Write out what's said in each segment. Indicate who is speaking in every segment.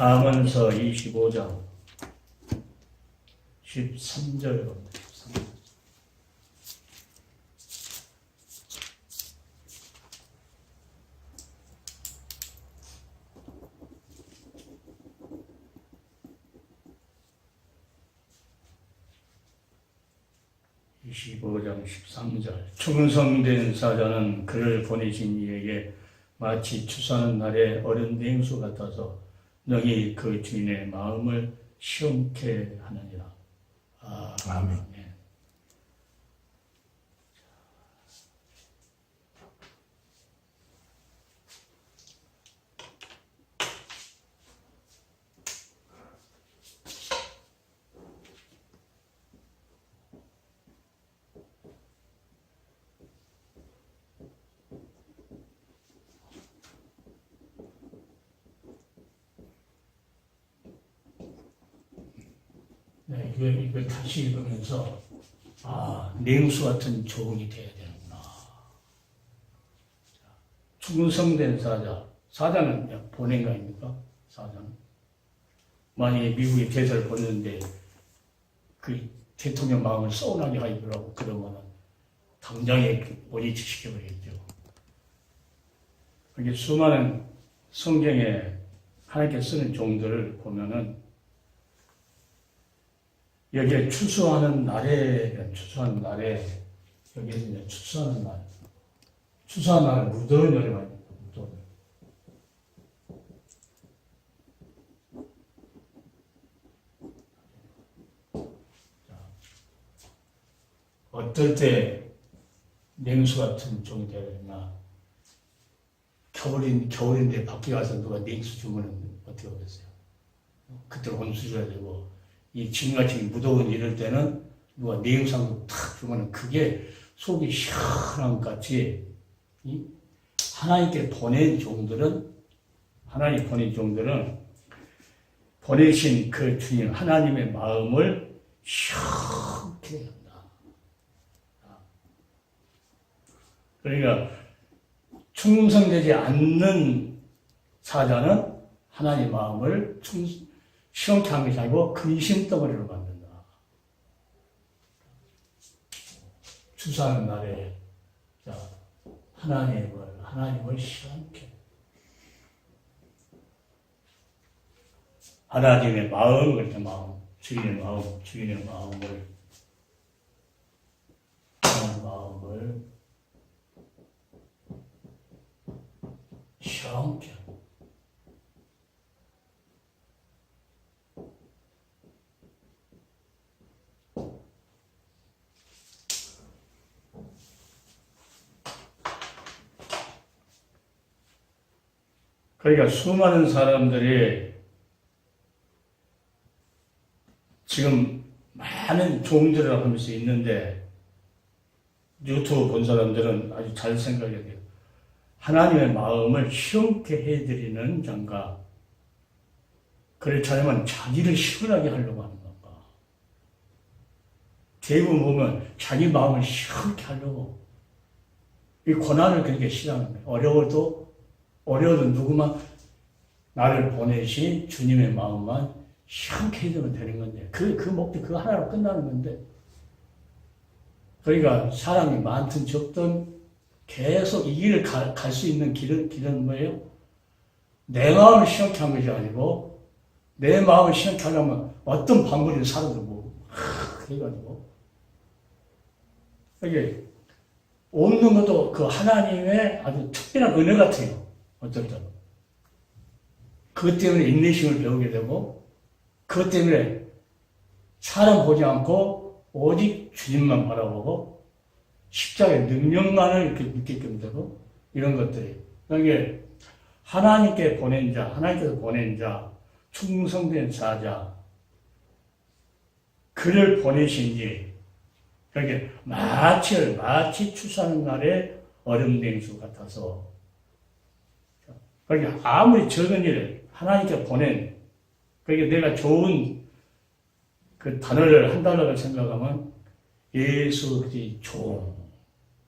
Speaker 1: 잠언서 25장 13절로 13절. (25장 13절) 충성된 사자는 그를 보내신 이에게 마치 추수하는 날에 어린 냉수 같아서 능히 그 주인의 마음을 시험케 하느니라.
Speaker 2: 아멘.
Speaker 1: 네, 이걸 다시 읽으면서 냉수 같은 조언이 돼야 되는구나. 충성된 사자는 그냥 보낸 거 아닙니까? 사자는 만약에 미국이 대사를 보냈는데 그 대통령 마음을 서운하게 하더라고 그러면은 당장에 원위치 시켜버리겠죠. 이게 수많은 성경에 하나님께 쓰는 종들을 보면은 여기에 추수하는 날에 여기에서 이제 추수하는 날 무더운 여름 아닙니까? 무더운 여름. 어떨 때 냉수 같은 종이 되야 되나? 겨울인데 밖에 가서 누가 냉수 주면 어떻게 하겠어요? 그때 온수 줘야 되고, 이 지금같이 무더운 이럴 때는 누가 냉수를 탁 주면 그게 속이 시원한 것 같이 하나님께 보낸 종들은 보내신 그 주님 하나님의 마음을 시원케 한다. 그러니까 충성되지 않는 사자는 하나님의 마음을 시원케 하는 것이 아니고 근심덩어리로 만든다. 추수하는 날에 하나님을 시원케. 하나님의 마음, 그렇게 주인의 마음을 시원케. 그러니까 수많은 사람들이 지금 많은 종들을 하면서 있는데 유튜브 본 사람들은 아주 잘 생각해야 돼요. 하나님의 마음을 시원케 해드리는 장가, 그렇지 않으면 자기를 시원하게 하려고 하는 건가. 대부분 보면 자기 마음을 시원케 하려고 이 고난을 그렇게 싫어하는 거예요. 어려워도 누구만 나를 보내신 주님의 마음만 시원케 해주면 되는 건데 그 목표 그거 하나로 끝나는 건데, 그러니까 사람이 많든 적든 계속 이 길을 갈 수 있는 길은 뭐예요? 내 마음을 시원케 하는 것이 아니고 내 마음을 시원케 하려면 어떤 방법이든 살아들고 그래가지고 이게 없는 것도 그 하나님의 아주 특별한 은혜 같아요. 어쩔 때는. 그것 때문에 인내심을 배우게 되고, 그것 때문에 사람 보지 않고 오직 주님만 바라보고 십자가의 능력만을 이렇게 느끼게 되고, 이런 것들이. 그러니까 하나님께서 보낸 자, 충성된 사자, 그를 보내신지, 그러니까 마치 추수하는 날에 얼음 냉수 같아서, 그러니까 아무리 적은 일을 하나님께 보낸, 그러니까 내가 좋은 그 단어를 한다고 생각하면 예수의 종,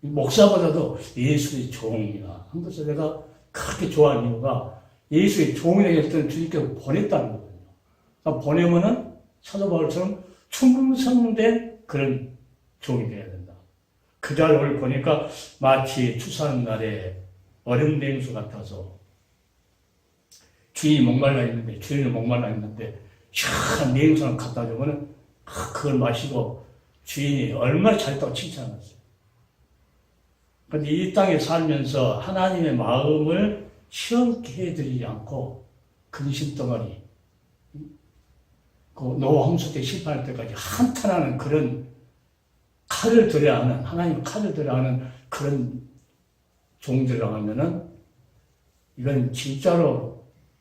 Speaker 1: 목사보다도 예수의 종이라 한 것을 내가 그렇게 좋아하는 이유가 예수의 종이 되겠다는 주님께서 보냈다는 거거든요. 그러니까 보내면은 사도 바울처럼 충성된 그런 종이 되어야 된다. 그 자를 보니까 마치 추수하는 날에 얼음 냉수 같아서 주인이 목말라 있는데, 주인은 목말라 있는데, 시원한 냉수를 갖다 주면은, 그걸 마시고 주인이 얼마나 잘했다고 칭찬했어요. 근데 이 땅에 살면서 하나님의 마음을 시험케 해드리지 않고, 근심덩어리, 그 노아 홍수 때 심판할 때까지 한탄하는 그런 칼을 들여야 하는, 하나님 칼을 들여야 하는 그런 종들이라고 하면은, 이건 진짜로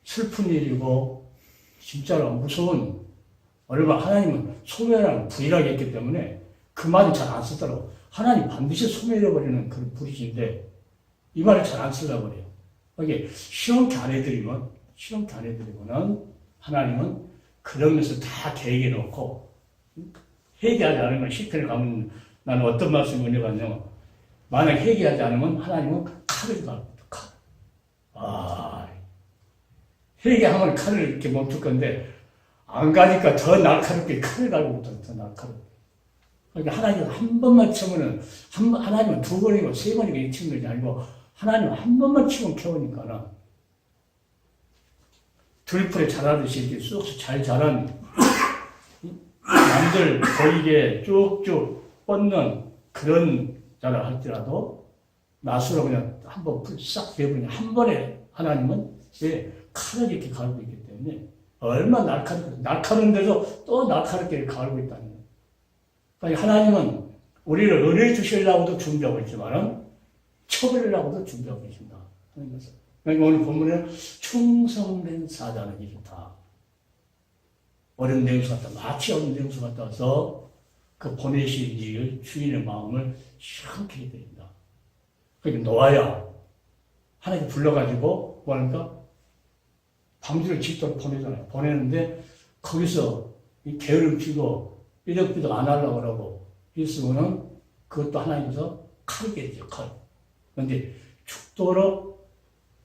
Speaker 1: 슬픈 일이고, 진짜로 무서운, 얼마나 하나님은 소멸하는 불이라고 했기 때문에 그 말은 잘 안 쓰더라고. 하나님 반드시 소멸해버리는 그런 불이신데, 이 말을 잘 안 쓰려고 그래요. 이게 시험케 안 해드리면은, 하나님은 그러면서 다 계획해 놓고, 회개하지 않으면 시편에 가면 나는 어떤 말씀을 은혜받냐면, 만약 회개하지 않으면 하나님은 칼을 갈고, 회개하면 칼을 이렇게 멈출 건데, 안 가니까 더 날카롭게 칼을 갈고 더 날카롭게. 그러니까 하나님은 한 번만 치면은, 하나님은 두 번이고 세 번이고 치는 것이 아니고, 하나님은 한 번만 치면 캐오니까는, 들풀에 자라듯이 이렇게 쑥쑥 잘 자란, 남들 보이게 쭉쭉 뻗는 그런 자라 할지라도, 낫으로 그냥 한번 싹 베어버리면 한 번에 하나님은 왜 칼을 이렇게 갈고 있기 때문에 얼마나 날카로운데도 또 날카롭게 갈고 있다는 거예요. 그러니까 하나님은 우리를 은혜 주시려고도 준비하고 있지만은 처벌하려고도 준비하고 계신다. 그러니까 오늘 본문에 충성된 사자는 이렇다. 어린 냉수 같다. 마치 어린 냉수 같다 와서 그 보내신 일 주인의 마음을 시원케 해드린다. 그러니까 노아야 하나님 불러가지고 뭐하니까 방주를 짓도록 보내잖아요. 보내는데 거기서 이 게으름 피고 삐덕삐덕 안 하려고 그러고 있으면은 그것도 하나님께서 칼이겠죠. 칼. 그런데 죽도록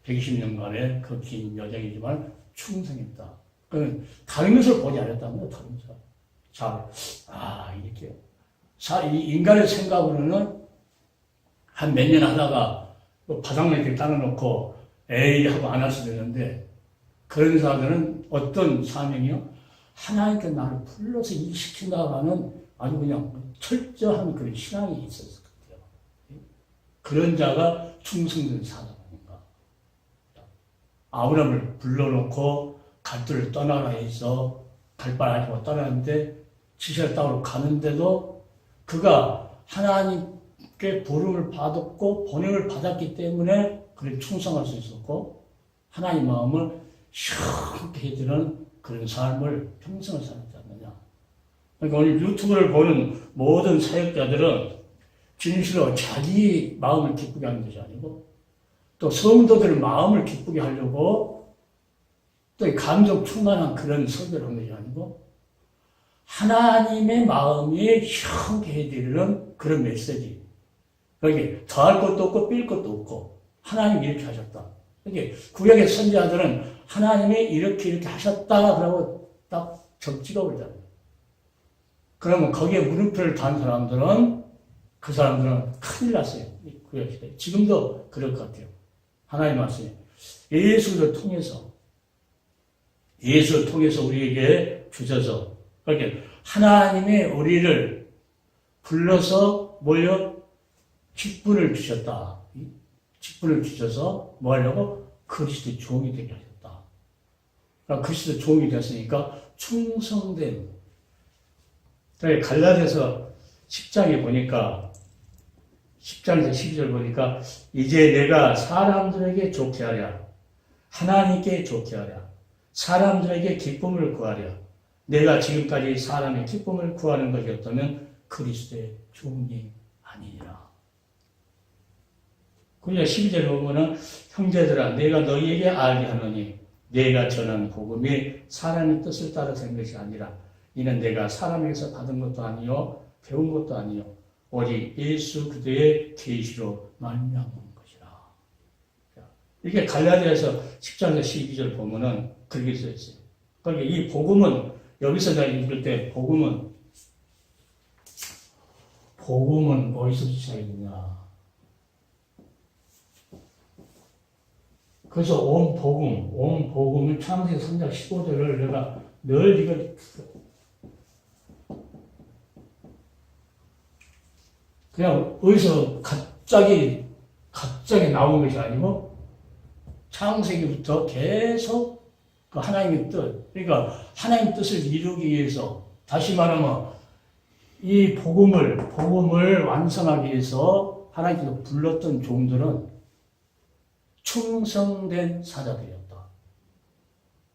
Speaker 1: 120년간의 그 긴 여정이지만 충성했다. 그러면 다른 것을 보지 않았다면 다른 것을. 자, 이렇게. 이 인간의 생각으로는 한 몇 년 하다가 바닥만 이렇게 따라놓고 에이 하고 안 할 수도 있는데 그런 사람들은 어떤 사명이요? 하나님께 나를 불러서 일시킨다라는 아주 그냥 철저한 그런 신앙이 있었을 것 같아요. 그런 자가 충성된 사람 아닌가. 아브라함을 불러놓고 갈대를 떠나라 해서 갈바를 떠나는데 지시를 따로 가는데도 그가 하나님께 부름을 받았고 본행을 받았기 때문에 그를 충성할 수 있었고 하나님 마음을 시원하게 해주는 그런 삶을 평생을 살았지 않느냐. 그러니까 오늘 유튜브를 보는 모든 사역자들은 진실로 자기 마음을 기쁘게 하는 것이 아니고 또 성도들의 마음을 기쁘게 하려고 또 감정 충만한 그런 설교를 하는 것이 아니고 하나님의 마음이 시원하게 해드리는 그런 메시지. 그러니까 더할 것도 없고 뺄 것도 없고 하나님이 이렇게 하셨다. 그러니까 구약의 선지자들은 하나님이 이렇게 하셨다라고 딱 적지가 오잖아요. 그러면 거기에 물음표를 단 사람들은 그 사람들은 큰일 났어요. 구약 시대. 지금도 그럴 것 같아요. 하나님 말씀이 예수를 통해서 우리에게 주셔서 그렇게 하나님의 우리를 불러서 직분을 주셨다. 직분을 주셔서 뭐 하려고? 그리스도의 종이 되게 하셨다. 그러니까 그리스도의 종이 됐으니까 충성된. 갈라디아서 10장에 보니까 10장에서 12절 보니까 이제 내가 사람들에게 좋게 하랴. 하나님께 좋게 하랴. 사람들에게 기쁨을 구하랴. 내가 지금까지 사람의 기쁨을 구하는 것이 없다면 그리스도의 종이 아니니라. 그러니까 12절에 보면은 형제들아 내가 너희에게 알게 하노니 내가 전한 복음이 사람의 뜻을 따라 된 것이 아니라 이는 내가 사람에게서 받은 것도 아니요 배운 것도 아니요 오직 예수 그리스도의 계시로 말미암은 것이라. 이게 갈라디아서 10장에서 12절 보면은 그렇게 써 있어요. 그러니까 이 복음은, 여기서 내가 읽을 때 복음은 어디서 시작했냐. 그래서 온 복음을 창세기 3장 15절을 내가 늘 이걸 그냥 어디서 갑자기 나온 것이 아니고 창세기부터 계속 그 하나님의 뜻, 그러니까 하나님의 뜻을 이루기 위해서, 다시 말하면 이 복음을 완성하기 위해서 하나님께서 불렀던 종들은 충성된 사자들이었다.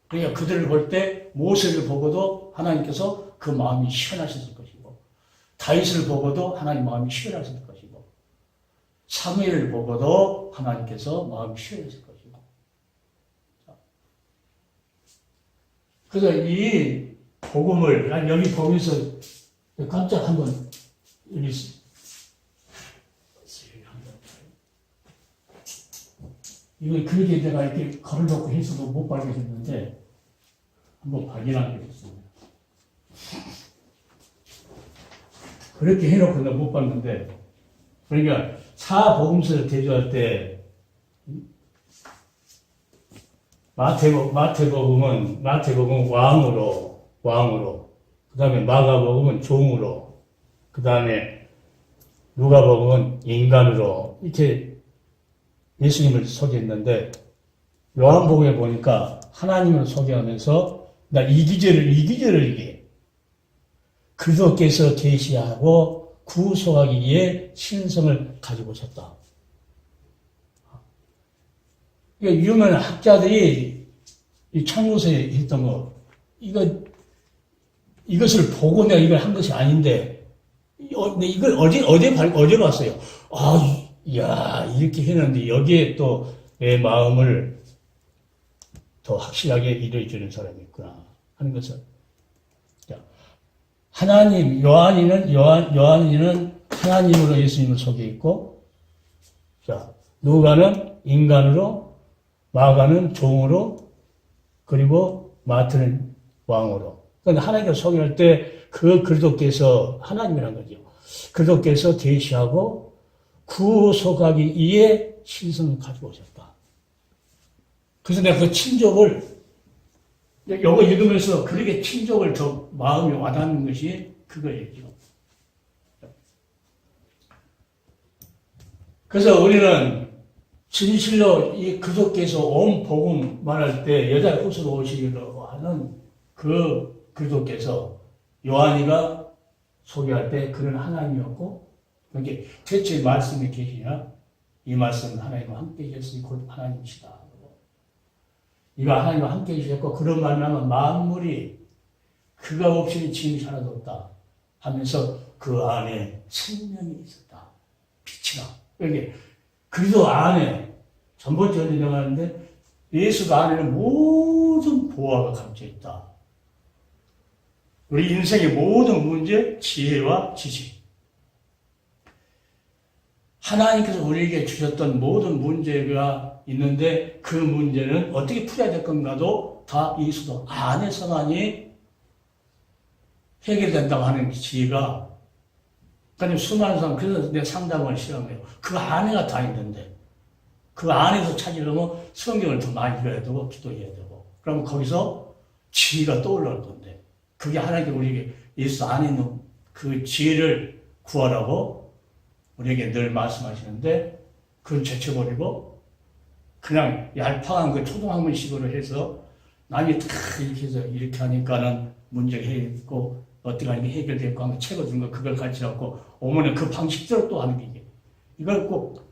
Speaker 1: 그러니까 그들을 볼 때 모세를 보고도 하나님께서 그 마음이 시원하셨을 것이고, 다윗을 보고도 하나님 마음이 시원하셨을 것이고, 사무엘을 보고도 하나님께서 마음이 시원하셨을 것이고. 그래서 이 복음을, 난 여기 보면서 깜짝 한번 여기 이걸 그렇게 내가 이렇게 걸어놓고 해서도 못 발견했는데 한번 발견하게 됐습니다. 그렇게 해놓고 내가 못 봤는데, 그러니까 사복음서를 대조할 때 마태복음은 왕으로, 그 다음에 마가복음은 종으로, 그 다음에 누가복음은 인간으로 이렇게 예수님을 소개했는데, 요한복음에 보니까 하나님을 소개하면서 나 이기절을 이게 그리스도께서 계시하고 구속하기 위해 신성을 가지고 오셨다. 그러니까 유명한 학자들이 이 창고서에 했던 거, 이것을 보고 내가 이걸 한 것이 아닌데, 이걸 어제 봤어요. 이야, 이렇게 했는데 여기에 또 내 마음을 더 확실하게 이루어주는 사람이 있구나 하는 것은, 하나님, 요한이는 하나님으로 예수님을 소개했고, 누가는 인간으로, 마가는 종으로, 그리고 마태는 왕으로. 그런데 하나님께서 소개할 때 그 그리스도께서 하나님이란 거죠. 그리스도께서 계시하고 구속하기 위해 신성을 가지고 오셨다. 그래서 내가 그 친족을, 이거 읽으면서 그렇게 친족을 더 마음에 와닿는 것이 그거예요. 그래서 우리는 진실로 이 그리스도께서 온 복음 말할 때 여자 후손 오시기로 하는 그 그리스도께서 요한이가 소개할 때 그는 하나님이었고, 그게 대체 말씀이 계시냐? 이 말씀은 하나님과 함께 계셨으니 곧 하나님이시다. 이가 하나님과 함께 계셨고, 그런 말하면 만물이 그가 없이는 지음이 하나도 없다 하면서 그 안에 생명이 있었다. 빛이다. 여기 그리스도 안에 전번째 언급하는데 예수가 안에는 모든 보화가 감춰 있다. 우리 인생의 모든 문제, 지혜와 지식. 하나님께서 우리에게 주셨던 모든 문제가 있는데 그 문제는 어떻게 풀어야 될 건가도 다 예수도 안에서만이 해결된다고 하는 지혜가, 그러니까 수많은 사람, 그래서 내 상담을 시험해요. 그 안에가 다 있는데 그 안에서 찾으려면 성경을 더 많이 읽어야 되고 기도해야 되고, 그러면 거기서 지혜가 떠올라올 건데, 그게 하나님께 우리에게 예수 안에 있는 그 지혜를 구하라고 우리에게 늘 말씀하시는데, 그걸 제쳐버리고 그냥 얄팍한 그 초등학문식으로 해서 남이 다 이렇게 해서 이렇게 하니까는 문제가 해결됐고 어떻게 하는 게 해결됐고 하면 책을 거 그걸 가르치라고 오면은 그 방식대로 또 하는 게 이게. 이걸 꼭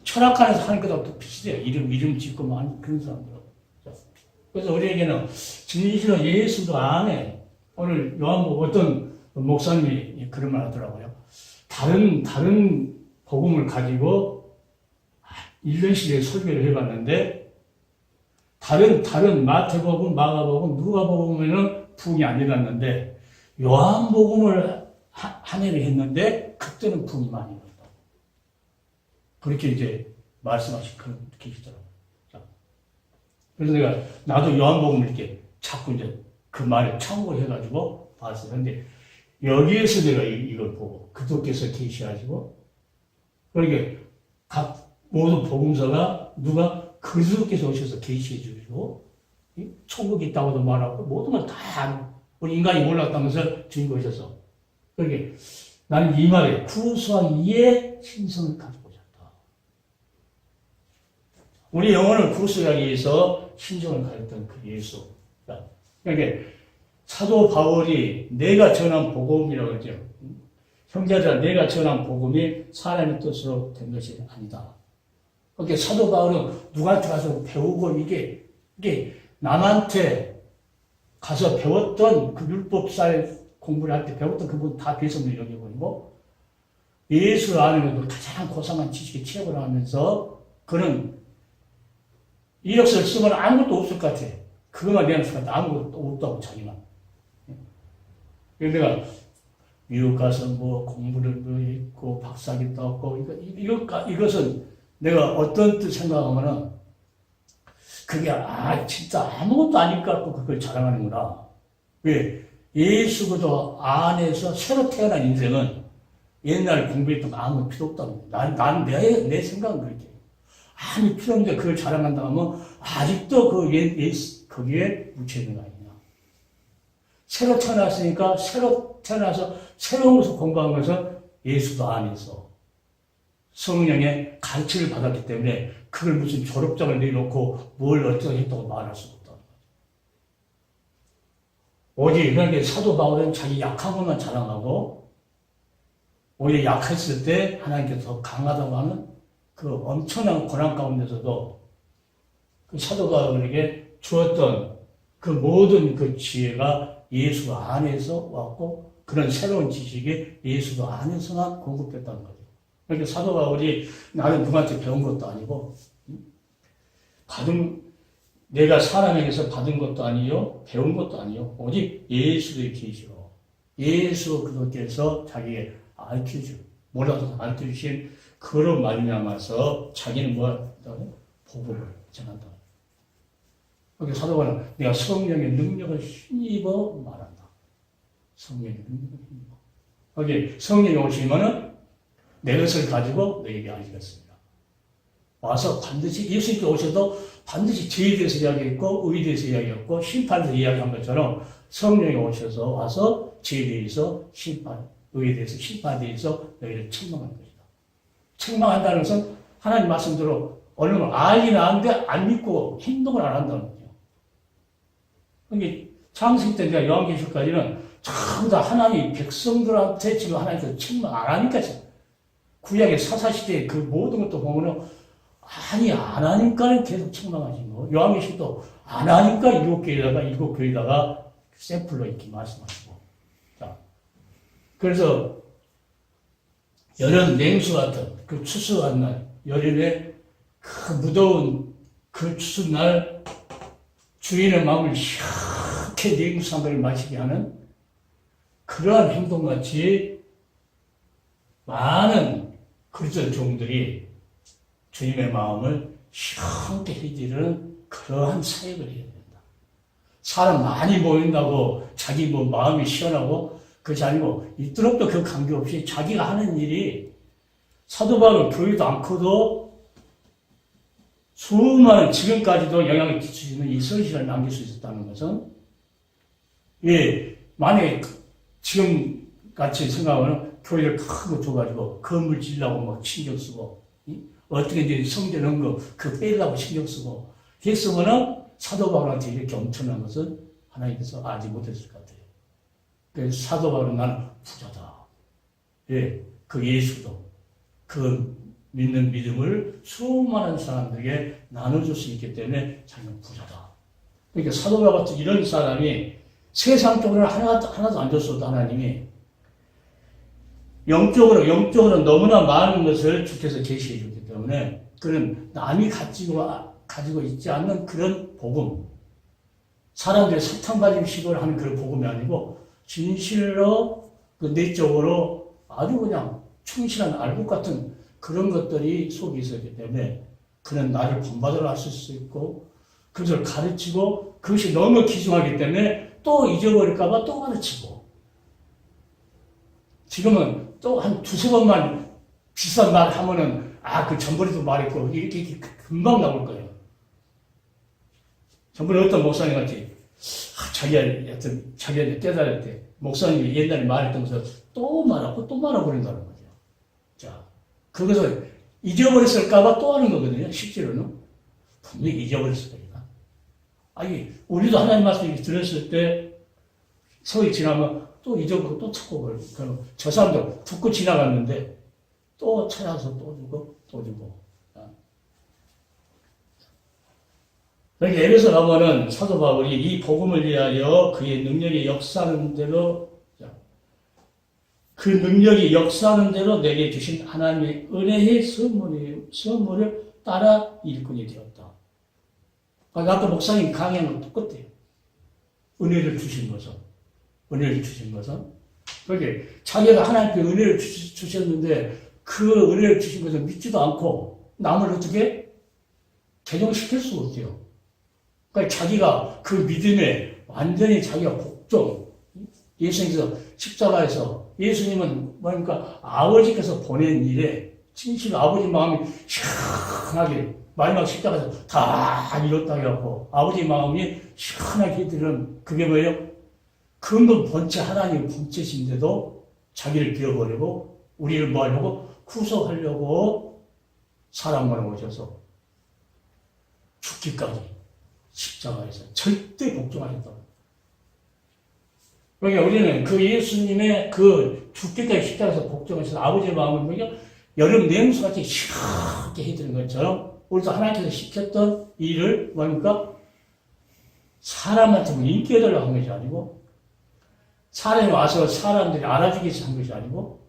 Speaker 1: 철학관에서 하는 것하고 또 비슷해요. 이름 짓고 뭐 하는 그런 사람들. 그래서 우리에게는 진실로 예수도 안에, 오늘 요한복음 어떤 목사님이 그런 말 하더라고요. 다른 복음을 가지고 1년씩에 설교를 해봤는데, 다른 마태복음, 마가복음, 누가복음에는 부흥이 안 일어났는데, 요한복음을 한 해를 했는데, 그때는 부흥이 많이 일어났다. 그렇게 이제 말씀하신 그런 계시더라고요. 그래서 내가 나도 요한복음을 이렇게 자꾸 이제 그 말에 참고해가지고 봤어요. 근데 여기에서 내가 이걸 보고 그분께서 계시하시고 그러니까 각 모든 복음서가 누가 그리스도께서 오셔서 계시해 주시고 천국이 있다고도 말하고 모든 걸 다 우리 인간이 몰랐다면서 주인공 오셔서 그러니까 나는 이 말에 구속이의 신성을 가지고 있다. 우리 영혼을 구속하기 위해서 신성을 가졌던 그 예수. 그러니까 사도 바울이 내가 전한 복음이라고 그러죠. 형제들아 내가 전한 복음이 사람의 뜻으로 된 것이 아니다. 그러니까 사도 바울은 누구한테 가서 배우고 이게 남한테 가서 배웠던 그 율법사의 공부를 할 때 배웠던 그분 다 배석을 여겨버리고 예수를 아는 것도 가장 고상한 지식에 취업을 하면서 그는 이력서를 쓰면 아무것도 없을 것 같아. 그것만 내는 순간 아무것도 없다고 자기만. 그래서 내가 미국 가서 뭐 공부를 했고 박사학위 따고 이것은 내가 어떤 뜻 생각하면은 그게 진짜 아무것도 아닐 것 같고 그걸 자랑하는구나. 왜? 예수 그리스도 안에서 새로 태어난 인생은 옛날 공부했던 거 아무 필요 없다고. 나는 내 생각은 그렇게. 아무 필요 없는데 그걸 자랑한다 하면 아직도 거기에 묻혀있는 거 아니냐. 새로 태어났으니까 새로 태어나서 새로운 것을 공부하면서 예수도 안에서 성령의 가르침을 받았기 때문에 그걸 무슨 졸업장을 내놓고 뭘 어떻게 했다고 말할 수 없다는 거죠. 오직 그러니까 사도 바울은 자기 약한 것만 자랑하고 오히려 약했을 때 하나님께서 더 강하다고 하는 그 엄청난 고난 가운데서도 그 사도 바울에게 주었던 그 모든 그 지혜가 예수 안에서 왔고 그런 새로운 지식이 예수도 안에서만 공급됐다는 거죠. 그러니까 사도 바울이 나는 누구한테 배운 것도 아니고 내가 사람에게서 받은 것도 아니요 배운 것도 아니요 오직 예수의 계시로 예수 그분께서 자기에게 알려주 몰라도 알려주신 그런 말미암아서 자기는 복음을 전한다. 그러니까 사도 바울은 내가 성령의 능력을 힘입어 말한다. 성령의 능력을 힘입어. 거기 성령이 오시면은 내 것을 가지고 너에게 알리겠습니다. 와서 반드시 예수님께 오셔도 반드시 죄에 대해서 이야기했고 의에 대해서 이야기했고 심판에 대해서 이야기한 것처럼 성령이 오셔서 와서 죄에 대해서 심판, 의에 대해서 심판에 대해서 너희를 책망하는 것이다. 책망한다는 것은 하나님 말씀대로 어느 걸 알기는 아는데 안 믿고 행동을 안 한다는 거죠. 그러니까 창세기 때 내가 요한계시록까지는 전부 다 하나님 백성들한테 지금 하나님께서 책망 안 하니까 구약의 사사시대의 그 모든 것도 보면은 안 하니까 계속 책망하신 거. 요한계시록도 안 하니까 일곱 교회에다가 샘플로 이렇게 말씀하시고. 자, 그래서 여름 냉수 같은 그 추수한 날, 여름에 그 무더운 그 추운 날 주인의 마음을 시원하게 냉수 한 잔을 마시게 하는 그러한 행동같이 많은 그리스도 종들이 주님의 마음을 시원하게 해주는 그러한 사역을 해야 된다. 사람 많이 모인다고 자기 마음이 시원하고 그것이 아니고 이토록도 그 관계없이 자기가 하는 일이 사도 바울은 교회도 않고도 수많은 지금까지도 영향을 끼치는 이 서신을 남길 수 있었다는 것은 만약에 지금 같이 생각하면 교회를 크고 줘가지고 건물 지으려고 막 신경 쓰고 어떻게 이제 성전 헌금 그 빼려고 신경 쓰고 했으면은 사도 바울한테 이렇게 엄청난 것은 하나님께서 알지 못했을 것 같아요. 그래서 사도 바울은 나는 부자다. 그 예수도 그 믿는 믿음을 수많은 사람들에게 나눠줄 수 있기 때문에 자기는 부자다. 그러니까 사도 바울 같은 이런 사람이 세상적으로는 하나도 안 줬어도 하나님이 영적으로 너무나 많은 것을 주께서 제시해 줬기 때문에 그런 남이 가지고 있지 않는 그런 복음, 사람들이 사탕 가지고 시도를 하는 그런 복음이 아니고 진실로 그 내적으로 아주 그냥 충실한 알곡 같은 그런 것들이 속에 있었기 때문에 그는 나를 본받으러 왔을 수 있고 그것을 가르치고 그것이 너무 귀중하기 때문에 또 잊어버릴까봐 또 가르치고 지금은 또 한 두세 번만 비싼 말 하면은 그 전번에도 말했고 이렇게 금방 나올 거예요. 전번에 어떤 목사님 같이 자기가 깨달을 때 목사님이 옛날에 말했던 것을 또 말하고 또 말하고 그런다는 거죠. 자, 그것을 잊어버렸을까봐 또 하는 거거든요. 실제로는 분명히 잊어버렸을 겁니다. 우리도 하나님 말씀 들었을 때 서기 지나면 또 잊어버리고 또 찾고 그러고 저 사람도 듣고 지나갔는데 또 찾아서 또 주고 또 주고. 그러니까 에베소 가보면 사도 바울이 이 복음을 위하여 그의 능력이 역사하는 대로 그 능력이 역사하는 대로 내게 주신 하나님의 은혜의 선물을 따라 일꾼이 되었다. 그러니까 아까 목사님 강의한 건 똑같아요. 은혜를 주신 것은. 그러니까 자기가 하나님께 은혜를 주셨는데 그 은혜를 주신 것을 믿지도 않고 남을 어떻게 개종시킬 수가 없대요. 그러니까 자기가 그 믿음에 완전히 자기가 복종, 예수님께서 십자가에서 예수님은 뭐니까 아버지께서 보낸 일에 진실 아버지 마음이 시원하게 마지막 십자가에서 다 이뤘다 해갖고 아버지 마음이 시원하게 드는 그게 뭐예요? 근본 본체 하나님 본체신데도 자기를 비워버리고 우리를 뭐 하려고 구속하려고 사람만 오셔서 죽기까지 십자가에서 절대 복종하셨다고. 그러니까 우리는 그 예수님의 그 죽기까지 십자가에서 복종하셔서 아버지의 마음을 보니까 여름 냉수같이 시원하게 해드리는 것처럼 우리도 하나님께서 시켰던 일을 뭡니까? 사람한테 인기 얻으려고 한 것이 아니고 사람이 와서 사람들이 알아주기 위해서 한 것이 아니고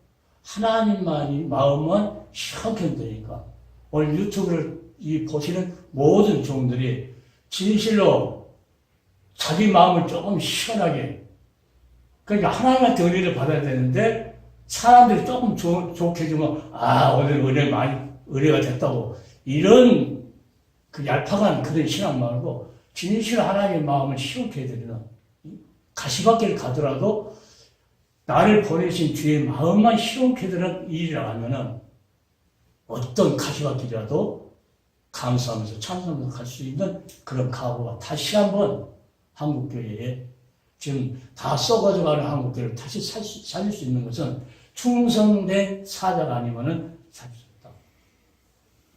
Speaker 1: 하나님만이 마음만 시원하게 흔드니까 오늘 유튜브를 보시는 모든 종들이 진실로 자기 마음을 조금 시원하게 그러니까 하나님한테 은혜를 받아야 되는데 사람들이 조금 좋게 해주면 오늘 은혜가 됐다고 이런 그 얄팍한 그런 신앙 말고 진실 하나님의 마음을 시원케 해드리는 가시밭길을 가더라도 나를 보내신 주의 마음만 시원케 해드리는 일이라 하면은 어떤 가시밭길이라도 감사하면서 찬송하면서 갈 수 있는 그런 각오가 다시 한번 한국교회에 지금 다 썩어져 가는 한국교회를 다시 살릴 수 있는 것은 충성된 사자가 아니면은 살릴 수 없다.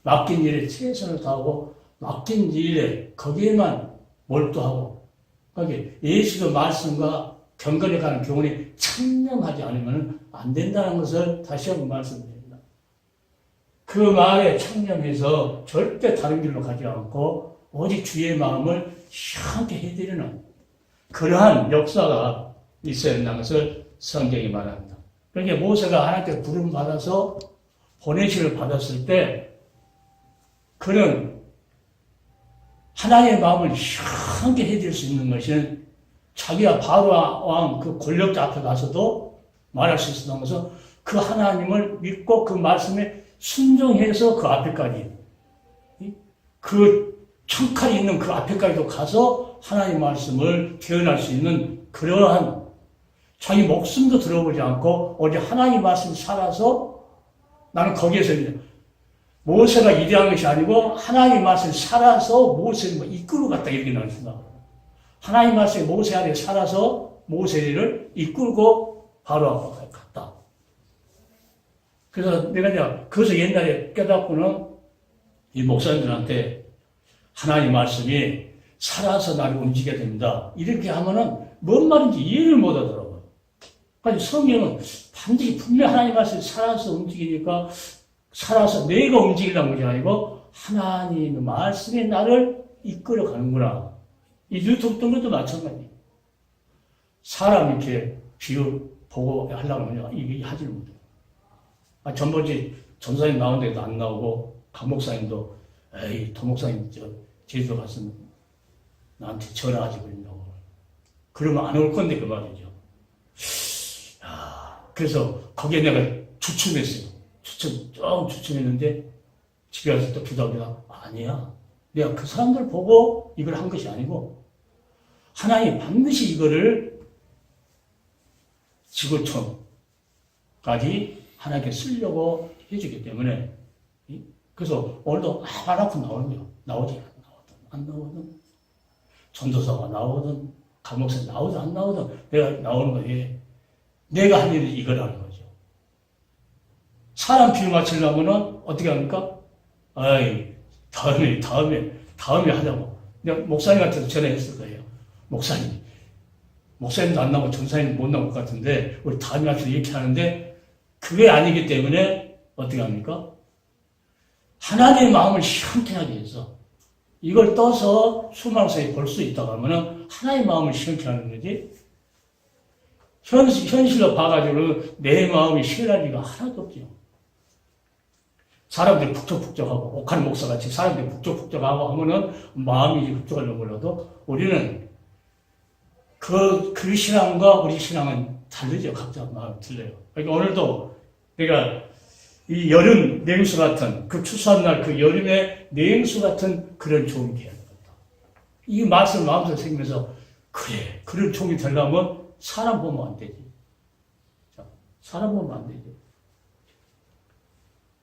Speaker 1: 맡긴 일에 최선을 다하고 맡긴 일에 거기에만 몰두하고 그러니까 예수의 말씀과 경건에 가는 교훈에 참념하지 않으면 안 된다는 것을 다시 한번 말씀드립니다. 그 말에 참념해서 절대 다른 길로 가지 않고 오직 주의 마음을 시원하게 해드리는 그러한 역사가 있어야 된다는 것을 성경이 말합니다. 그러니까 모세가 하나님께 부름 받아서 보내심을 받았을 때 그는 하나님의 마음을 시원하게 해드릴 수 있는 것은 자기가 바로 왕 그 권력자 앞에 가서도 말할 수 있었던 것은 그 하나님을 믿고 그 말씀에 순종해서 그 앞에까지 그 청칼이 있는 그 앞에까지도 가서 하나님 말씀을 표현할 수 있는 그러한 자기 목숨도 들어보지 않고 오직 하나님 말씀을 살아서 나는 거기에서 모세가 이대한 것이 아니고 하나님 말씀을 살아서 모세를 이끌고 갔다 이렇게 나왔습니다. 하나님 말씀이 모세 안에 살아서 모세를 이끌고 바로 앞으로 갔다. 그래서 내가 이제 그것을 옛날에 깨닫고는 이 목사님들한테 하나님 말씀이 살아서 나를 움직여야 됩니다. 이렇게 하면은 뭔 말인지 이해를 못 하더라고요. 그러니까 성경은 반드시 분명히 하나님 말씀이 살아서 움직이니까 살아서 내가 움직이려는 것이 아니고 하나님의 말씀이 나를 이끌어 가는구나. 이 유튜브 뜬 것도 마찬가지예요. 사람 이렇게 보고 하려고 하면 이게 하지를 못해요. 전번에 전사님 나온 데도 안 나오고 강목사님도 도목사님 제주도 갔으면 나한테 전화하지 그랬냐고. 그러면 안 올 건데 그 말이죠. 그래서 거기에 내가 추천했어요. 조금 추천했는데 집에 와서 또 기도하다가 아니야. 내가 그 사람들 보고 이걸 한 것이 아니고 하나님 반드시 이거를 지구촌까지 하나님께 쓰려고 해주기 때문에 그래서 오늘도 안 아프면 나오는 거예요. 나오든 안 나오든 전도사가 나오든 감옥사 나오든 안 나오든 내가 나오는 거예요. 내가 할 일이 이거라는 거죠. 사람 비유 맞추려면은 어떻게 합니까? 아이 다음에 하자고. 내가 목사님한테도 전화했을 거예요. 목사님도 안 나오고 전사님도 못 나올 것 같은데 우리 다음에 합시다 이렇게 하는데 그게 아니기 때문에 어떻게 합니까? 하나님의 마음을 시원케 하기 위해서 이걸 떠서 수망사에 볼 수 있다고 하면은 하나님의 마음을 시원케 하는 거지 현실로 봐가지고 내 마음이 시원할 리가 하나도 없죠. 사람들이 북적북적하고 옥한 목사같이 사람들이 북적북적하고 하면은 마음이 북적하려고 몰라도 우리는 그 신앙과 우리 신앙은 다르죠. 각자 마음이 틀려요. 그러니까 오늘도 내가 이 여름 냉수 같은 그 추수한 날 그 여름의 냉수 같은 그런 종이 되어야 되겠다. 이 말씀을 마음속에 새기면서 그래 그런 종이 되려면 사람 보면 안 되지. 자, 사람 보면 안 되지.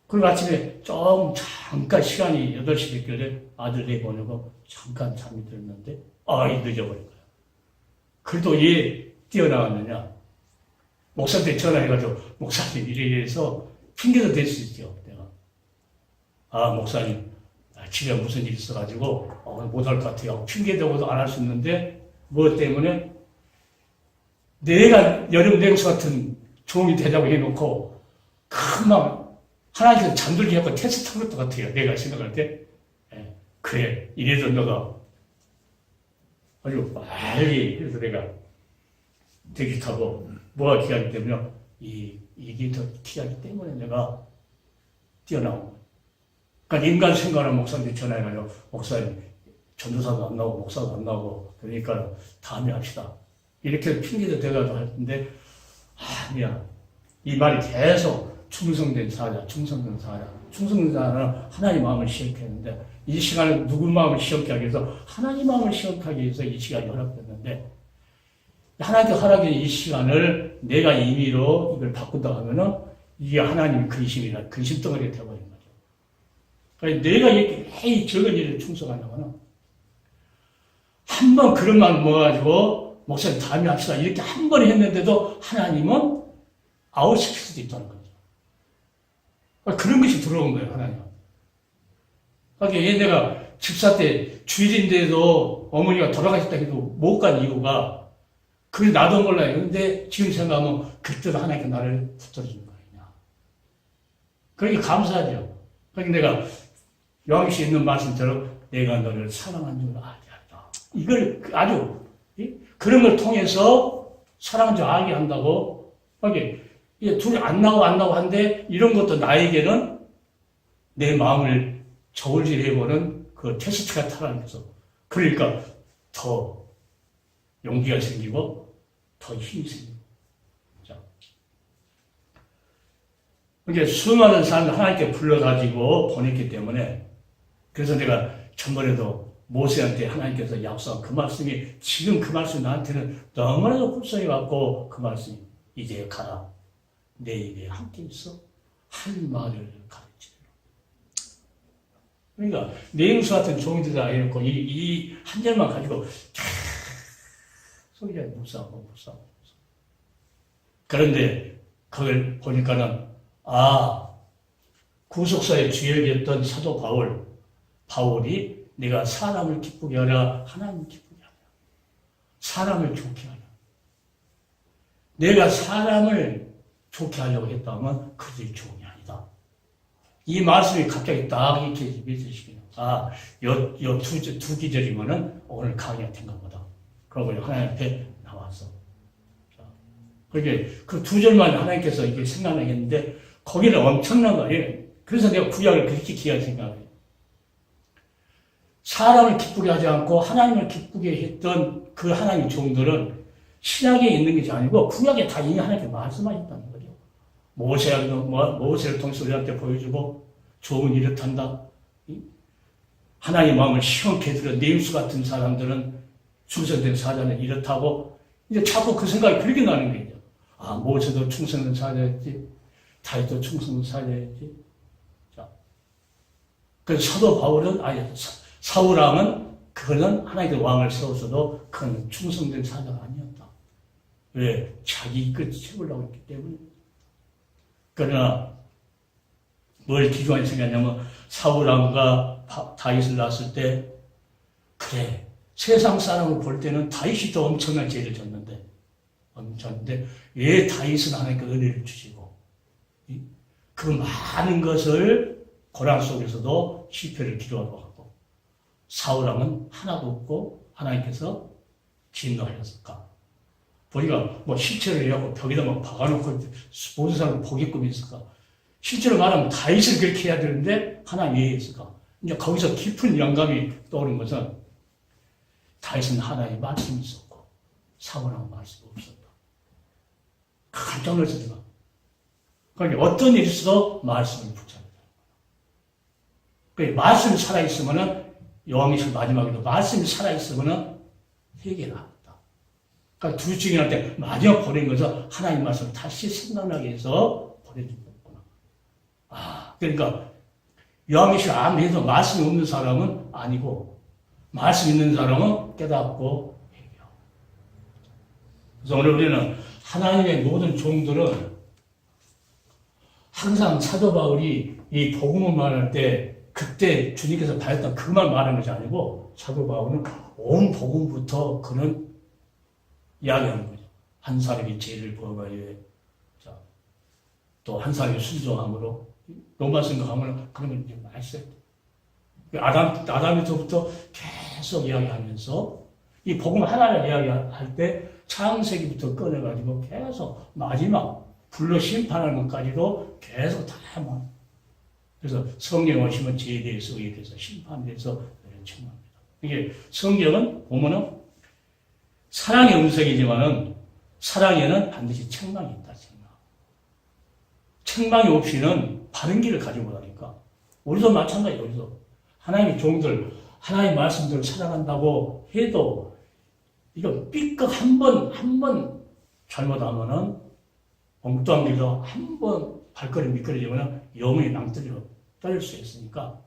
Speaker 1: 그리고 아침에 좀 잠깐 시간이 8시 됐길래 아들 내보내고 잠깐 잠이 들었는데 늦어버린 거야. 그래도 얘 뛰어나왔느냐. 목사한테 전화해가지고 목사님 이래 해서 핑계도 댈 수 있죠. 내가 목사님 집에 무슨 일 있어가지고 못 할 것 같아요. 핑계대고도 안 할 수 있는데 뭐 때문에 내가 여름 냉수 같은 종이 되자고 해놓고 금방 하나님께서 잠들게 하고 테스트한 것도 같아요. 내가 생각할 때 그래 이래도 너가 아주 빨리 해서 내가 대기 타고 뭐가 귀하기 때문에 이게 더 귀하기 때문에 내가 뛰어나온 거예요. 그러니까 인간 생각하는 목사님한테 전화해가지고 목사님 전도사도 안 나오고 목사도 안 나오고 그러니까 다음에 합시다. 이렇게 핑계도 대가지고 할 텐데 아니야. 이 말이 계속 충성된 사자. 충성된 사자는 하나님 마음을 시험케 했는데 이 시간은 누구 마음을 시험케 하기 위해서 하나님 마음을 시험케 하기 위해서 이 시간이 허락됐는데 하나님께 허락된 이 시간을 내가 임의로 이걸 바꾼다 하면은 이게 하나님의 근심이나 근심덩어리가 되어버린 거죠. 그러니까 내가 이렇게 매일 적은 일을 충성하려면은 한 번 그런 마음 먹어가지고 목사님 다음에 합시다 이렇게 한 번 했는데도 하나님은 아웃시킬 수도 있다는 거죠. 그러니까 그런 것이 들어온 거예요, 하나님은. 그러니까 얘네가 집사 때 주일인데도 어머니가 돌아가셨다 해도 못 간 이유가 그게 나도 몰라요. 근데 지금 생각하면 그때도 하나님께 나를 붙들어준 거 아니냐. 그러니 감사하죠. 그러니까 내가 요한시 있는 말씀대로 내가 너를 사랑한 줄 알게 한다. 이걸 아주 그런 걸 통해서 사랑한 줄 알게 한다고. 그러니까 둘이 안 나오고 한데 이런 것도 나에게는 내 마음을 저울질해보는 그 테스트가 타라면서 그러니까 더 용기가 생기고 더 힘이 생기고. 자. 그러니까 수많은 사람들 하나님께 불러가지고 보냈기 때문에 그래서 내가 전번에도 모세한테 하나님께서 약속한 그 말씀이 지금 그 말씀이 나한테는 너무나도 흡수해 갖고 그 말씀이 이제 가라. 내 입에 함께 있어 할 말을 가르치라. 그러니까 냉수 같은 종이 되다 해놓고 이 한 절만 가지고 소리가 묵상하고. 그런데 그걸 보니까는 구속사의 주역이었던 사도 바울이 내가 사람을 기쁘게 하라 하나님을 기쁘게 하라 사람을 좋게 하라. 내가 사람을 좋게 하려고 했다면 그들이 종이 아니다. 이 말씀이 갑자기 딱 이렇게 믿으시기는 요 두 기절이면은 오늘 강의가 된 겁니다. 그러고 하나님 앞에 나왔어. 그러니까 그 두 절만 하나님께서 이렇게 생각나겠는데 거기는 엄청난 거예요. 그래서 내가 구약을 그렇게 귀하게 생각해요. 사람을 기쁘게 하지 않고 하나님을 기쁘게 했던 그 하나님의 종들은 신약에 있는 것이 아니고 구약에 다 이미 하나님께 말씀하셨다는 거죠. 모세를 통해서 우리한테 보여주고 좋은 일을 한다. 하나님의 마음을 시원케 들어 네임수 같은 사람들은 충성된 사자는 이렇다고 이제 자꾸 그 생각이 그렇게 나는 거예요. 아, 모세도 충성된 사자였지, 다윗도 충성된 사자였지. 자, 그 사도 바울은 사울왕은 그거는 하나님의 왕을 세웠어도 그건 충성된 사자가 아니었다. 왜? 자기 끝 채우려고 했기 때문에. 그러나 뭘 기준으로 생각하냐면 사울왕과 다윗을 낳았을 때 그래 세상 사람을 볼 때는 다윗이 더 엄청난 죄를 졌는데 왜 다윗은 하나님께 은혜를 주시고 그 많은 것을 고난 속에서도 시편을 기도하고 하고 사울왕은 하나도 없고 하나님께서 진노하셨을까? 보니까 뭐 실체를 해갖고 벽에다 막 박아놓고 모든 사람을 보게끔 했을까? 실제로 말하면 다윗을 그렇게 해야 되는데 하나님 왜 했을까? 이제 거기서 깊은 영감이 떠오른 것은 다윗은 하나님의 말씀이 있었고 사울왕은 말씀이 없었다. 깜짝 놀랐습니다. 그러니까 어떤 일이 있어도 말씀을 붙잡아야 된다. 그러니까 말씀이 살아있으면은 요한계시록 마지막에도 말씀이 살아있으면은 회개를 합니다. 그러니까 두 증인한테 마지막 보낸 것은 하나님 말씀을 다시 생각나게 해서 보내준 거구나. 아, 그러니까 요한계시록 아무리 해도 말씀이 없는 사람은 아니고 말씀 있는 사람은 깨닫고 회개하고. 그래서 오늘 우리는 하나님의 모든 종들은 항상 사도 바울이 이 복음을 말할 때 그때 주님께서 받았던 그만 말하는 것이 아니고 사도 바울은 온 복음부터 그는 이야기하는 거죠. 한 사람이 죄를 범하여 또 한 사람이 순종함으로 로마서 가면 그런 걸 이제 많이 써요. 아담에서부터 계속 이야기하면서 이 복음 하나를 이야기할 때 창세기부터 꺼내가지고 계속 마지막 불로 심판하는 것까지도 계속 다 뭐. 그래서 성경에 오시면 죄에 대해서, 의에 대해서, 심판에 대해서 청합니다. 이게 성경은 보면은 사랑의 음성이지만은 사랑에는 반드시 책망이 있다. 책망이 없이는 바른 길을 가지 못하니까 우리도 마찬가지예요. 우리도 하나님의 종들, 하나님의 말씀들을 살아간다고 해도 이거 삐끗 한 번 잘못하면은 엉뚱한 길로 한 번 발걸음 미끄러지면은 영혼이 낭떠러져 떨릴 수 있으니까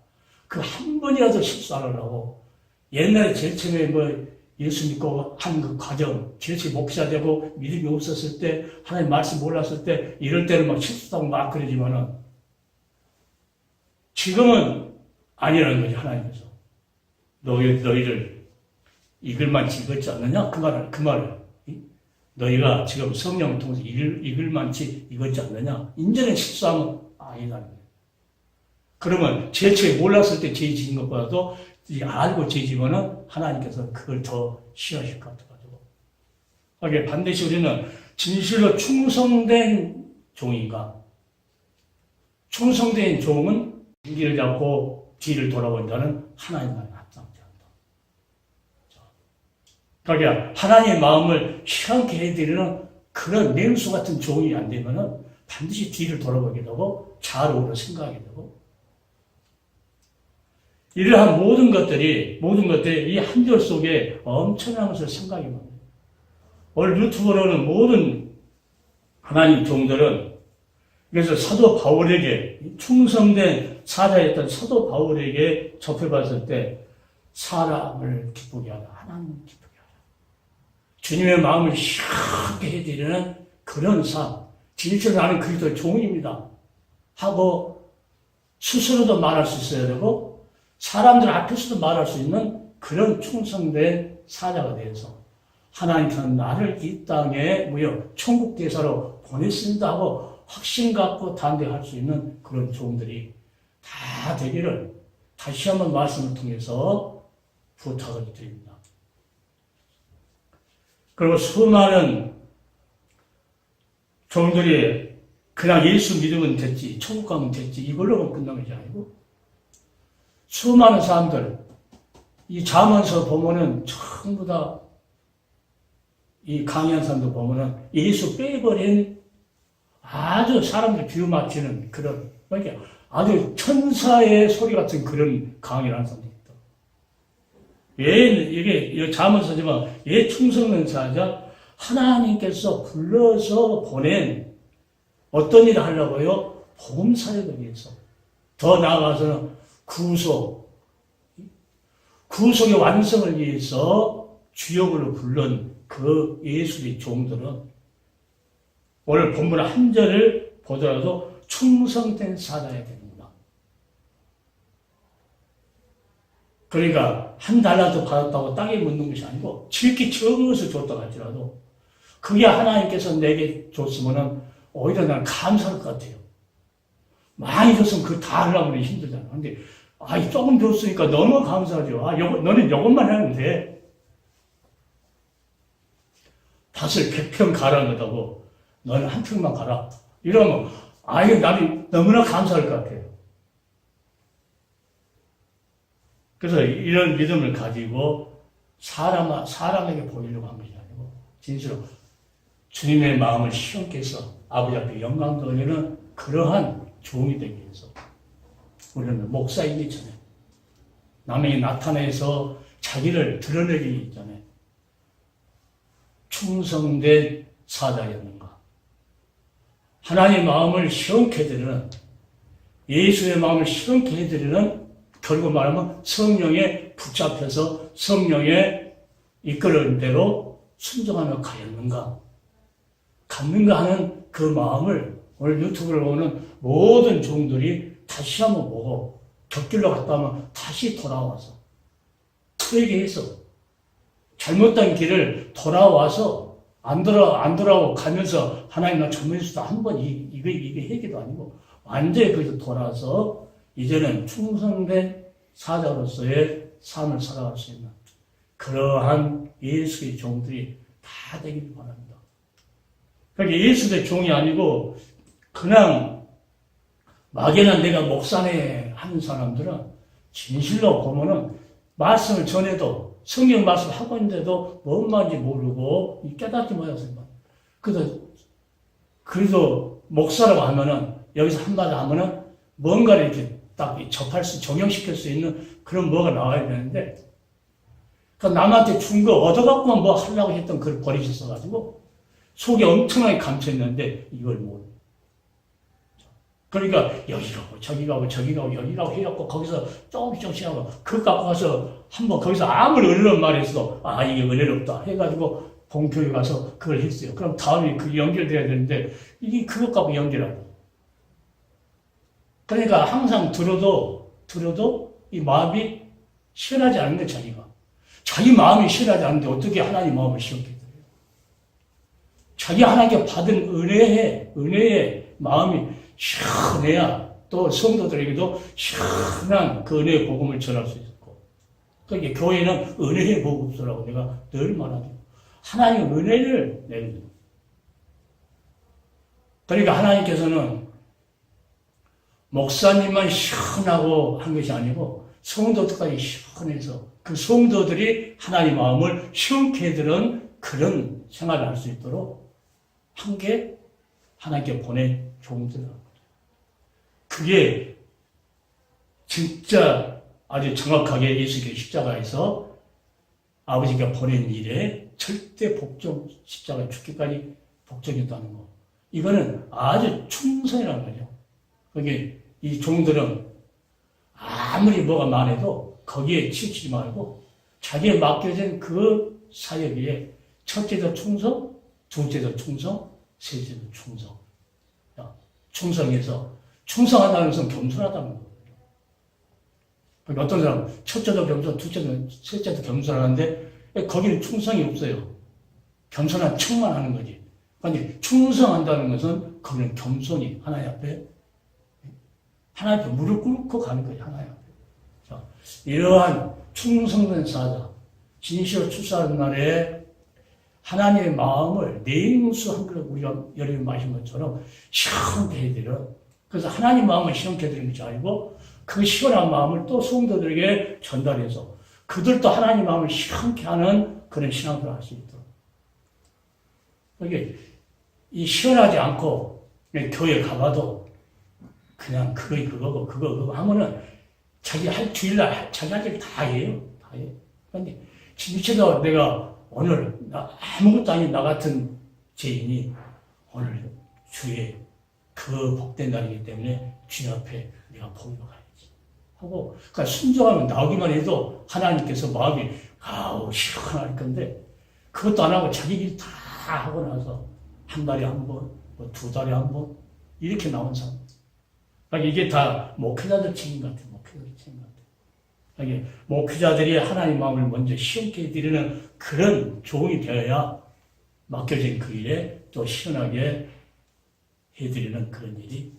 Speaker 1: 그 한 번이라도 실수 안 하려고 옛날에 제일 처음에 뭐 예수 믿고 한 그 과정, 제일 목사 되고 믿음이 없었을 때, 하나님 말씀 몰랐을 때, 이럴 때는 막 실수하고 막 그러지만은, 지금은 아니라는 거지, 하나님께서. 너희를 이글만치 익었지 않느냐? 그 말을. 너희가 지금 성령을 통해서 이글만치 익었지 않느냐? 인제는 실수하면 아니라는 거예요. 그러면 제일 처음에 몰랐을 때 죄 지은 것보다도 알고 죄지면은 하나님께서 그걸 더 싫어하실 것 같아가지고. 그러니까 반드시 우리는 진실로 충성된 종인가? 충성된 종은 길을 잡고 뒤를 돌아본 자는 하나님만에 합당치 않다. 그러니까 하나님의 마음을 시원케 해드리는 그런 맹수 같은 종이 안 되면은 반드시 뒤를 돌아보게 되고 좌우로 생각하게 되고 이러한 모든 것들이 이 한 절 속에 엄청난 것을 생각이 많아요. 오늘 유튜브로는 모든 하나님 종들은 그래서 사도 바울에게 충성된 사자였던 사도 바울에게 접해봤을 때 사람을 기쁘게 하라, 하나님을 기쁘게 하라. 주님의 마음을 시원하게 해드리는 그런 삶, 진실을 아는 그리스도의 종입니다. 하고 스스로도 말할 수 있어야 되고 사람들 앞에서도 말할 수 있는 그런 충성된 사자가 되어서 하나님께서는 나를 이 땅에 천국 대사로 보냈습니다 하고 확신 갖고 담대할 수 있는 그런 종들이 다 되기를 다시 한번 말씀을 통해서 부탁을 드립니다. 그리고 수많은 종들이 그냥 예수 믿으면 됐지, 천국 가면 됐지 이걸로만 끝나는 게 아니고 수많은 사람들, 이 잠언서 보면은 전부 다 이 강의한 사람들 보면은 예수 빼버린 아주 사람들 비유 맞추는 그런, 그러니까 아주 천사의 소리 같은 그런 강의를 하는 사람들이 있다. 이게 자문서지만 예 충성된 사자 하나님께서 불러서 보낸 어떤 일을 하려고요? 복음 사역을 위해서. 더 나아가서는 구속의 완성을 위해서 주역으로 부른 그 예수의 종들은 오늘 본문 한 절을 보더라도 충성된 사자야 됩니다. 그러니까 한 달란트 받았다고 땅에 묻는 것이 아니고 지극히 적은 것을 줬다 할지라도 그게 하나님께서 내게 줬으면 오히려 난 감사할 것 같아요. 많이 줬으면 그거 다 하려고 하면 힘들잖아. 근데 조금 줬으니까 너무 감사하죠. 너는 이것만 하면 돼. 밭을 100평 가라는 거다고 너는 한 평만 가라. 이러면 나는 너무나 감사할 것 같아요. 그래서 이런 믿음을 가지고 사람에게 보이려고 한 것이 아니고 진실로 주님의 마음을 시원케 해서 아버지 앞에 영광 돌리는 그러한 종이 되기 위해서 우리는 목사이기 전에 남에게 나타내서 자기를 드러내기 전에 충성된 사자였는가. 하나님의 마음을 시원케 해드리는 예수의 마음을 시원케 해드리는 결국 말하면 성령에 붙잡혀서 성령에 이끌어낸 대로 순종하며 가였는가. 갔는가 하는 그 마음을 오늘 유튜브를 보는 모든 종들이 다시 한번 보고 곁길로 갔다 하면 다시 돌아와서 그에게 해서 잘못된 길을 돌아와서 안 돌아오고 가면서 하나님 나 전문수다 한번 이게 얘기도 아니고 완전히 거기서 돌아와서 이제는 충성된 사자로서의 삶을 살아갈 수 있는 그러한 예수의 종들이 다 되길 바랍니다. 그러니까 예수의 종이 아니고 그냥 막연한 내가 목사네 하는 사람들은 진실로 보면은 말씀을 전해도 성경 말씀 하고 있는데도 뭔 말인지 모르고 깨닫지 못해서 그래도 목사라고 하면은 여기서 한마디 하면은 뭔가를 이렇게 딱 적용시킬 수 있는 그런 뭐가 나와야 되는데 그러니까 남한테 준 거 얻어갖고만 뭐 하려고 했던 그걸 버리셨어가지고 속에 엄청나게 감춰있는데 이걸 못. 그러니까 여기 가고 저기 가고 저기 가고 여기 가고 해갖고 거기서 조금씩 하고 그거 갖고 가서 한번 거기서 아무리 은혜로운 말을 했어도 이게 은혜롭다 해가지고 봉교에 가서 그걸 했어요. 그럼 다음에 그게 연결돼야 되는데 이게 그것 갖고 연결하고. 그러니까 항상 들어도 이 마음이 시원하지 않은 거예요, 자기가. 자기 마음이 시원하지 않은데 어떻게 하나님 마음을 시원케 해드려요? 자기 하나님께 받은 은혜의 마음이 시원해야 또 성도들에게도 시원한 그 은혜의 복음을 전할 수 있고. 그러니까 교회는 은혜의 복음서라고 내가 늘 말하죠. 하나님의 은혜를 내립니다. 그러니까 하나님께서는 목사님만 시원하고 한 것이 아니고 성도들까지 시원해서 그 성도들이 하나님 마음을 시원케 해드리는 그런 생활을 할 수 있도록 한 게 하나님께 보낸 종들이라는 거죠. 그게 진짜 아주 정확하게 예수께서 십자가에서 아버지가 보낸 일에 절대 복종, 십자가에 죽기까지 복종했다는 거. 이거는 아주 충성이라는 거죠. 그게 이 종들은 아무리 뭐가 많아도 거기에 치우치지 말고 자기에 맡겨진 그 사역에 첫째도 충성, 둘째도 충성, 셋째도 충성. 충성해서 충성하다는 것은 겸손하다는 거예요. 그러니까 어떤 사람은 첫째도 겸손, 둘째도, 셋째도 겸손하는데 거기는 충성이 없어요. 겸손한 척만 하는 거지. 그런데 충성한다는 것은 거기는 겸손이 하나님 앞에 무릎 꿇고 가는 거예요. 하나님 앞에. 자, 이러한 충성된 사자, 진실로 출사하는 날에 하나님의 마음을 냉수 한 그릇 우리가 여름에 마신 것처럼 시원케 해드려. 그래서 하나님 마음을 시원케 해드리는 것이 아니고 그 시원한 마음을 또 성도들에게 전달해서 그들도 하나님 마음을 시원케 하는 그런 신앙을 할 수 있도록. 이게 이 시원하지 않고 교회 가봐도 그냥 그거고 그거 하면은 자기 주일날 자기 할 일 다 해요. 다 해. 그런데 진짜로 내가 오늘 아무것도 아닌 나 같은 죄인이 오늘 주의 그 복된 날이기 때문에 주님 앞에 내가 복으로 가야지 하고, 그러니까 순종하면 나오기만 해도 하나님께서 마음이 아우 시원할 건데, 그것도 안 하고 자기 일 다 하고 나서 한 달에 한 번, 뭐 두 달에 한 번 이렇게 나온 사람. 그러니까 이게 다 목회자들 책임 같아요. 목회자들 책임 같아요. 그러니까 목회자들이 하나님 마음을 먼저 시원케 해드리는 그런 종이 되어야 맡겨진 그 일에 또 시원하게 해드리는 그런 일이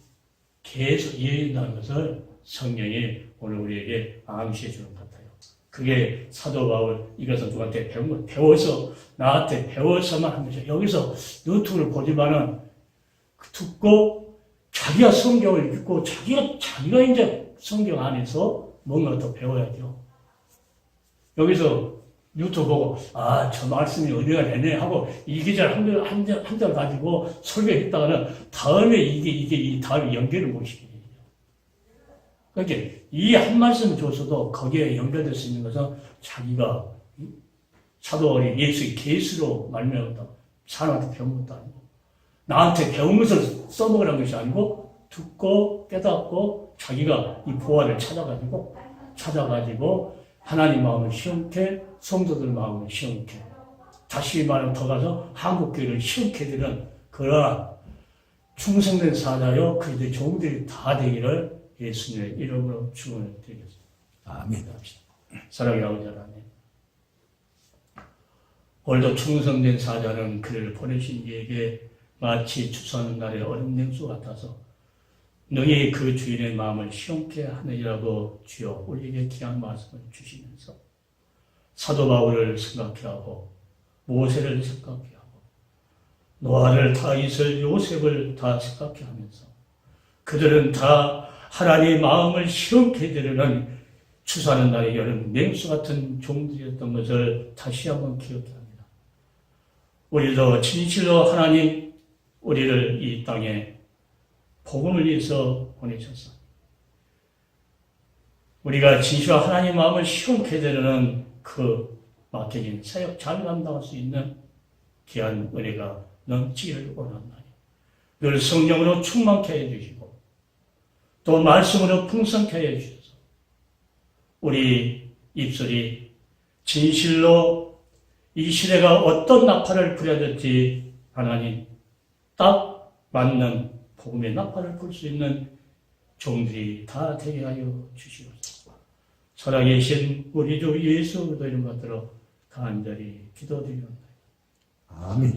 Speaker 1: 계속 이어진다는 것을 성령이 오늘 우리에게 암시해 주는 것 같아요. 그게 사도 바울, 이것은 누구한테 배운 거, 배워서, 나한테 배워서만 한 거죠. 여기서 유튜브를 보지만은 듣고 자기가 성경을 읽고 자기가 이제 성경 안에서 뭔가 더 배워야죠. 여기서 유튜브 보고, 아, 저 말씀이 의미가 되네 하고, 이 기절 한 절 가지고 설교했다가는 다음에 이 다음에 연결을 못 시켜요. 그러니까 이 한 말씀을 줬어도 거기에 연결될 수 있는 것은 자기가 사도월이 예수의 계시로 말미암았다. 사람한테 배운 것도 아니고, 나한테 배운 것을 써먹으라는 것이 아니고, 듣고 깨닫고 자기가 이 보화를 찾아가지고 하나님 마음을 시원케, 성도들 마음을 시원케, 다시 말하면 더 가서 한국교회를 시원케 되는 그러한 충성된 사자요 그들의 종들이 다 되기를 예수님의 이름으로 축원을 드리겠습니다.
Speaker 2: 아멘.
Speaker 1: 사랑의 아버지 하나님, 오늘도 충성된 사자는 그를 보내신 이에게 마치 추수하는 날의 얼음 냉수 같아서 능히 그 주인의 마음을 시원케 하느니라고 주여 우리에게 귀한 말씀을 주시면서 사도 바울을 생각해 하고 모세를 생각해 하고 노아를, 다윗을, 요셉을 다 생각해 하면서 그들은 다 하나님의 마음을 시원케 해드리는 추수하는 날의 여름 냉수 같은 종들이었던 것을 다시 한번 기억해 합니다. 우리도 진실로 하나님 우리를 이 땅에 복음을 위해서 보내셨어. 우리가 진실로 하나님 마음을 시원케 해드리는 그 맡겨진 사역 잘 감당할 수 있는 귀한 은혜가 넘치기를 원합니다. 늘 성령으로 충만케 해주시고 또 말씀으로 풍성케 해주셔서 우리 입술이 진실로 이 시대가 어떤 나팔을 부려질지 하나님 딱 맞는 복음의 나팔을 불 수 있는 종들이 다 되게 하여 주시옵소서. 살아계신 우리 주 예수 그리스도 이름 받들어 간절히 기도드립니다.
Speaker 2: 아멘.